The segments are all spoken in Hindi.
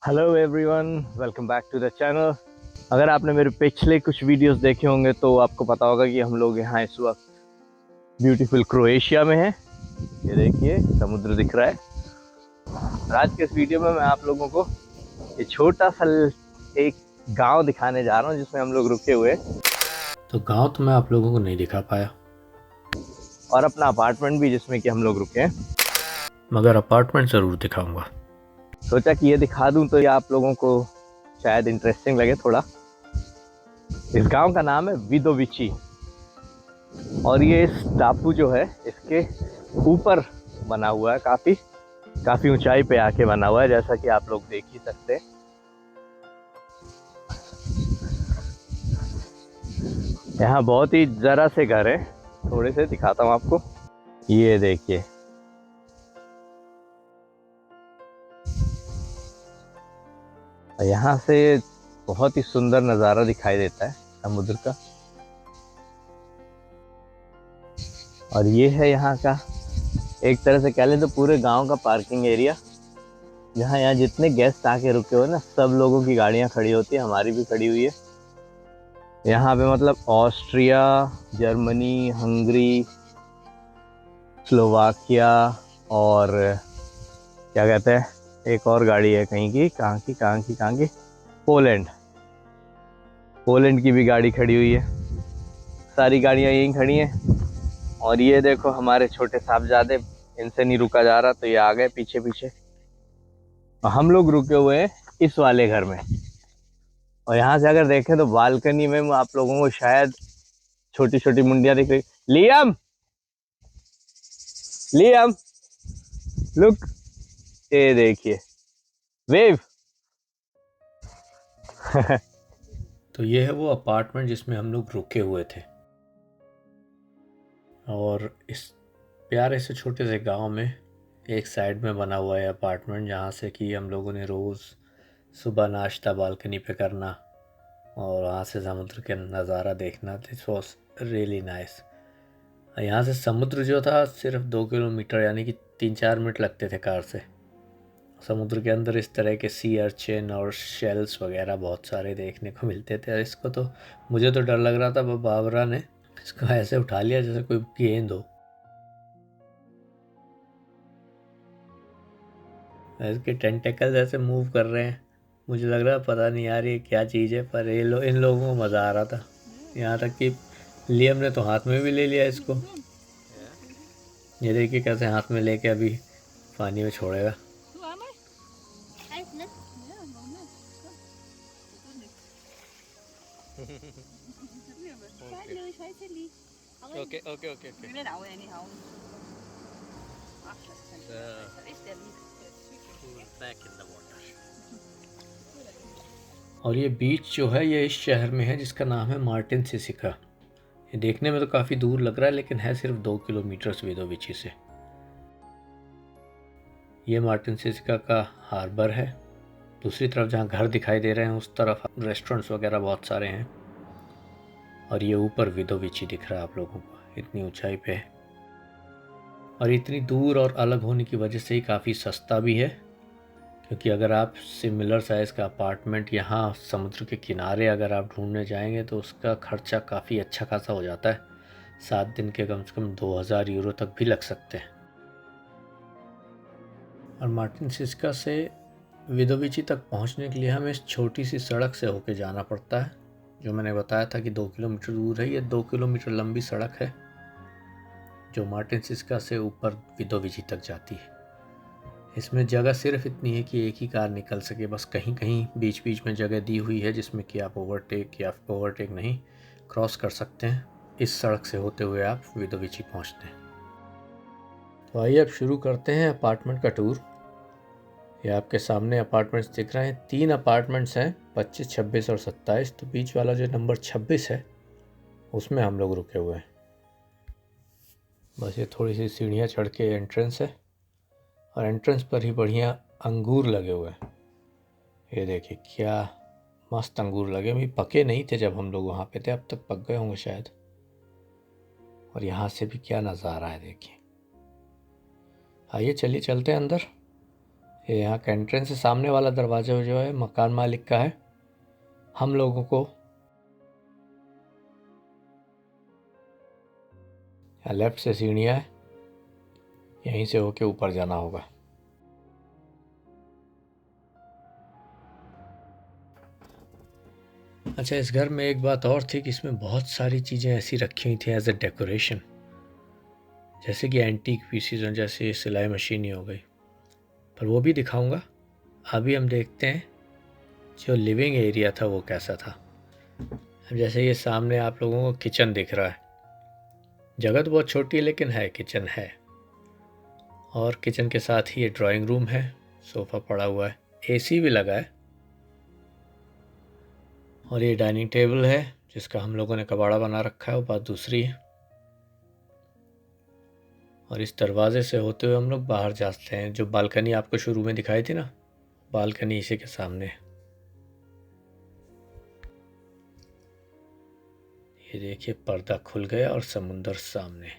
Hello everyone, welcome back to the channel. अगर आपने मेरे पिछले कुछ वीडियोस देखे होंगे तो आपको पता होगा कि हम लोग यहाँ इस वक्त ब्यूटीफुल क्रोएशिया में हैं। ये देखिए समुद्र दिख रहा है। और आज के इस वीडियो में मैं आप लोगों को ये छोटा सा एक गांव दिखाने जा रहा हूँ जिसमें हम लोग रुके हुए हैं, तो गांव तो मैं आप लोगों को नहीं दिखा पाया, और अपना अपार्टमेंट भी जिसमें कि हम लोग रुके हैं। मगर अपार्टमेंट ज़रूर दिखाऊंगा। सोचा कि ये दिखा दूं तो ये आप लोगों को शायद इंटरेस्टिंग लगे थोड़ा। इस गांव का नाम है विदोविची, और ये इस टापू जो है इसके ऊपर बना हुआ है, काफी ऊंचाई पे आके बना हुआ है, जैसा कि आप लोग देख ही सकते हैं। यहाँ बहुत ही जरा से घर है, थोड़े से दिखाता हूँ आपको। ये देखिए, यहाँ से बहुत ही सुंदर नज़ारा दिखाई देता है समुद्र का। और ये है यहाँ का, एक तरह से कह लें तो पूरे गांव का पार्किंग एरिया, जहाँ यहाँ जितने गेस्ट आके रुके हुए ना, सब लोगों की गाड़ियाँ खड़ी होती है, हमारी भी खड़ी हुई है। यहाँ पे मतलब ऑस्ट्रिया, जर्मनी, हंगरी, स्लोवाकिया, और क्या कहते हैं, एक और गाड़ी है कहाँ की पोलैंड, पोलैंड की भी गाड़ी खड़ी हुई है। सारी गाड़ियाँ यहीं खड़ी हैं। और ये देखो हमारे छोटे साहबजादे, इनसे नहीं रुका जा रहा तो ये आ गए पीछे पीछे। और हम लोग रुके हुए हैं इस वाले घर में। और यहाँ से अगर देखें तो बालकनी में आप लोगों को शायद छोटी छोटी मुंडियाँ दिख रही। लियम, लियम, लुक, ये देखिए, वेव। तो ये है वो अपार्टमेंट जिसमें हम लोग रुके हुए थे, और इस प्यारे से छोटे से गांव में एक साइड में बना हुआ है अपार्टमेंट, जहाँ से कि हम लोगों ने रोज़ सुबह नाश्ता बालकनी पे करना और वहाँ से समुद्र के नज़ारा देखना। This was really nice. यहाँ से समुद्र जो था सिर्फ 2 किलोमीटर, यानी कि 3-4 मिनट लगते थे कार से। समुद्र के अंदर इस तरह के सी अर्चिन और शेल्स वगैरह बहुत सारे देखने को मिलते थे। इसको तो मुझे तो डर लग रहा था, बाबरा ने इसको ऐसे उठा लिया जैसे कोई गेंद हो। इसके टेंटेकल्स ऐसे मूव कर रहे हैं, मुझे लग रहा है पता नहीं यार ये क्या चीज़ है, पर इन लोगों को मज़ा आ रहा था। यहाँ तक कि लियम ने तो हाथ में भी ले लिया इसको। ये देखिए कैसे हाथ में लेके अभी पानी में छोड़ेगा। Okay okay okay okay. और ये बीच जो है ये इस शहर में है जिसका नाम है मार्टिन सिसिका। ये देखने में तो काफ़ी दूर लग रहा है, लेकिन है सिर्फ 2 किलोमीटर विदोविची से। ये मार्टिन सिसिका का हार्बर है। दूसरी तरफ जहाँ घर दिखाई दे रहे हैं उस तरफ रेस्टोरेंट्स वगैरह बहुत सारे हैं। और ये ऊपर विदोविची दिख रहा है आप लोगों को, इतनी ऊंचाई पे है। और इतनी दूर और अलग होने की वजह से ही काफ़ी सस्ता भी है, क्योंकि अगर आप सिमिलर साइज़ का अपार्टमेंट यहाँ समुद्र के किनारे अगर आप ढूंढने जाएंगे तो उसका खर्चा काफ़ी अच्छा खासा हो जाता है। 7 दिन के कम से कम 2000 यूरो तक भी लग सकते हैं। और मार्टिन सिस्का से विदोविची तक पहुंचने के लिए हमें इस छोटी सी सड़क से होके जाना पड़ता है, जो मैंने बताया था कि 2 किलोमीटर दूर है। ये 2 किलोमीटर लंबी सड़क है जो मार्टिन सिस्का से ऊपर विदोविची तक जाती है। इसमें जगह सिर्फ इतनी है कि एक ही कार निकल सके, बस कहीं कहीं बीच बीच में जगह दी हुई है जिसमें कि आप ओवरटेक नहीं क्रॉस कर सकते हैं। इस सड़क से होते हुए आप विदोविची पहुंचते हैं। तो आइए अब शुरू करते हैं अपार्टमेंट का टूर। ये आपके सामने अपार्टमेंट्स दिख रहे हैं, 3 अपार्टमेंट्स हैं, 25, 26 और 27। तो बीच वाला जो नंबर 26 है उसमें हम लोग रुके हुए हैं। बस ये थोड़ी सी सीढ़ियाँ चढ़ के एंट्रेंस है, और एंट्रेंस पर ही बढ़िया अंगूर लगे हुए हैं। ये देखिए क्या मस्त अंगूर लगे, अभी पके नहीं थे जब हम लोग वहाँ पे थे, अब तक पक गए होंगे शायद। और यहाँ से भी क्या नज़ारा है देखिए। आइए चलिए चलते हैं अंदर। ये यहाँ का एंट्रेंस है। सामने वाला दरवाजा जो है मकान मालिक का है। हम लोगों को यहाँ लेफ्ट से सीढ़ियाँ है, यहीं से होके ऊपर जाना होगा। अच्छा, इस घर में एक बात और थी कि इसमें बहुत सारी चीज़ें ऐसी रखी हुई थी एज ए डेकोरेशन, जैसे कि एंटीक पीसीज, जैसे सिलाई मशीन ही हो गई, पर वो भी दिखाऊंगा। अभी हम देखते हैं जो लिविंग एरिया था वो कैसा था। अब जैसे ये सामने आप लोगों को किचन दिख रहा है, जगह तो बहुत छोटी है लेकिन है, किचन है। और किचन के साथ ही ये ड्राइंग रूम है, सोफ़ा पड़ा हुआ है, एसी भी लगा है। और ये डाइनिंग टेबल है जिसका हम लोगों ने कबाड़ा बना रखा है, वो बात दूसरी है। और इस दरवाजे से होते हुए हम लोग बाहर जाते हैं। जो बालकनी आपको शुरू में दिखाई थी ना, बालकनी इसी के सामने है। ये देखिए पर्दा खुल गया और समुंदर सामने।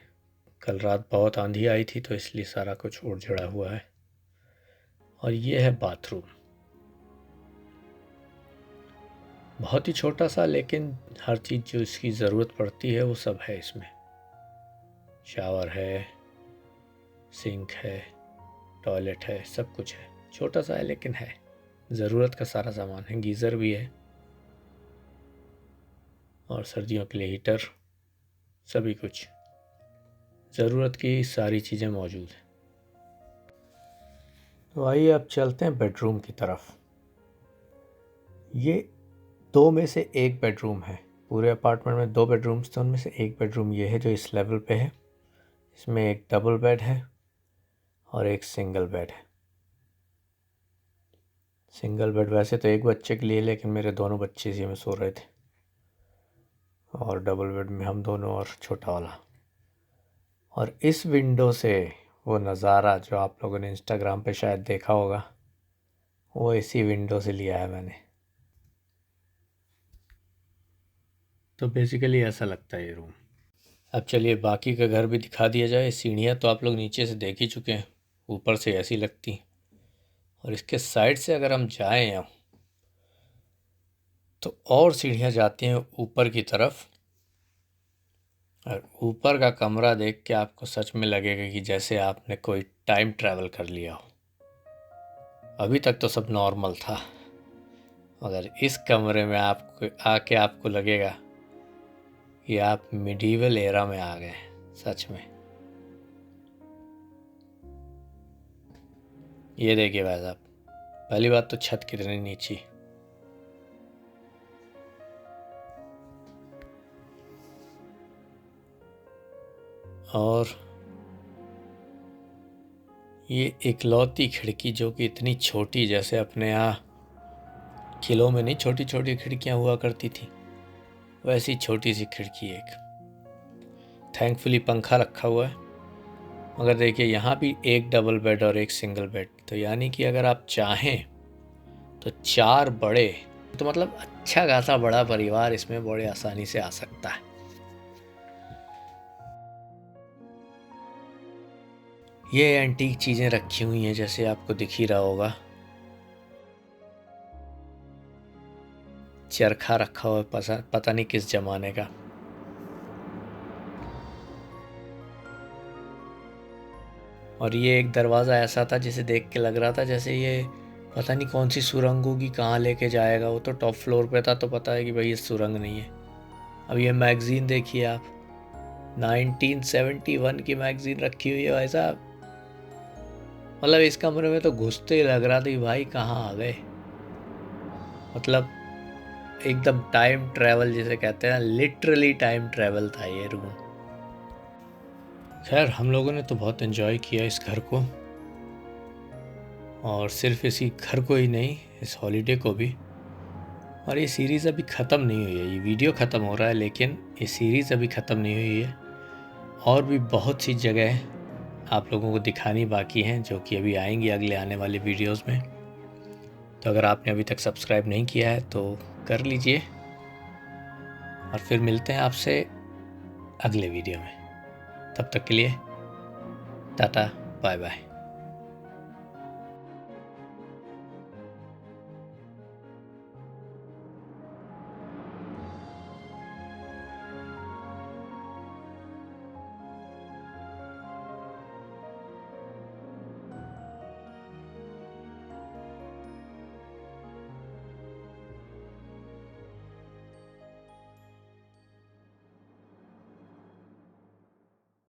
कल रात बहुत आंधी आई थी तो इसलिए सारा कुछ उड़ झड़ा हुआ है। और ये है बाथरूम, बहुत ही छोटा सा, लेकिन हर चीज़ जो इसकी ज़रूरत पड़ती है वो सब है इसमें। शावर है, सिंक है, टॉयलेट है, सब कुछ है। छोटा सा है लेकिन है, ज़रूरत का सारा सामान है। गीज़र भी है और सर्दियों के लिए हीटर, सभी कुछ ज़रूरत की सारी चीज़ें मौजूद हैं। तो आइए अब चलते हैं बेडरूम की तरफ। ये 2 में से एक बेडरूम है। पूरे अपार्टमेंट में 2 बेडरूम्स थे, उनमें से एक बेडरूम ये है जो इस लेवल पे है। इसमें एक डबल बेड है और एक सिंगल बेड है। सिंगल बेड वैसे तो एक बच्चे के लिए, लेकिन मेरे दोनों बच्चे इसी में सो रहे थे। और डबल बेड में हम दोनों और छोटा वाला। और इस विंडो से वो नज़ारा जो आप लोगों ने इंस्टाग्राम पे शायद देखा होगा, वो इसी विंडो से लिया है मैंने। तो बेसिकली ऐसा लगता है ये रूम। अब चलिए बाकी का घर भी दिखा दिया जाए। सीढ़ियाँ तो आप लोग नीचे से देख ही चुके हैं, ऊपर से ऐसी लगती। और इसके साइड से अगर हम जाएं यहाँ तो और सीढ़ियाँ जाती हैं ऊपर की तरफ। और ऊपर का कमरा देख के आपको सच में लगेगा कि जैसे आपने कोई टाइम ट्रैवल कर लिया हो। अभी तक तो सब नॉर्मल था, मगर इस कमरे में आपको आके आपको लगेगा कि आप मिडीवल एरा में आ गए सच में। ये देखिए भाई साहब, पहली बात तो छत कितनी नीची, और ये इकलौती खिड़की जो कि इतनी छोटी, जैसे अपने यहाँ किलों में नहीं छोटी छोटी खिड़कियाँ हुआ करती थी, वैसी छोटी सी खिड़की एक। थैंकफुली पंखा रखा हुआ है। मगर देखिए यहाँ भी एक डबल बेड और एक सिंगल बेड, तो यानी कि अगर आप चाहें तो 4 बड़े, तो मतलब अच्छा खासा बड़ा परिवार इसमें बड़े आसानी से आ सकता है। ये एंटीक चीज़ें रखी हुई हैं जैसे आपको दिख ही रहा होगा। चरखा रखा हुआ है, पता नहीं किस ज़माने का। और ये एक दरवाज़ा ऐसा था जिसे देख के लग रहा था जैसे ये पता नहीं कौन सी सुरंग होगी, कहाँ लेके जाएगा। वो तो टॉप फ्लोर पे था तो पता है कि भाई ये सुरंग नहीं है। अब ये मैगज़ीन देखिए आप, 1971 की मैगज़ीन रखी हुई है भाई साहब। मतलब इस कमरे में तो घुसते ही लग रहा था कि भाई कहाँ आ गए। मतलब एकदम टाइम ट्रैवल जिसे कहते हैं, लिटरली टाइम ट्रैवल था ये रूम। खैर हम लोगों ने तो बहुत एंजॉय किया इस घर को, और सिर्फ इसी घर को ही नहीं, इस हॉलीडे को भी। और ये सीरीज़ अभी ख़त्म नहीं हुई है, ये वीडियो ख़त्म हो रहा है लेकिन ये सीरीज़ अभी ख़त्म नहीं हुई है। और भी बहुत सी जगह आप लोगों को दिखानी बाकी हैं जो कि अभी आएंगी अगले आने वाले वीडियोस में। तो अगर आपने अभी तक सब्सक्राइब नहीं किया है तो कर लीजिए, और फिर मिलते हैं आपसे अगले वीडियो में। तब तक के लिए टाटा बाय बाय।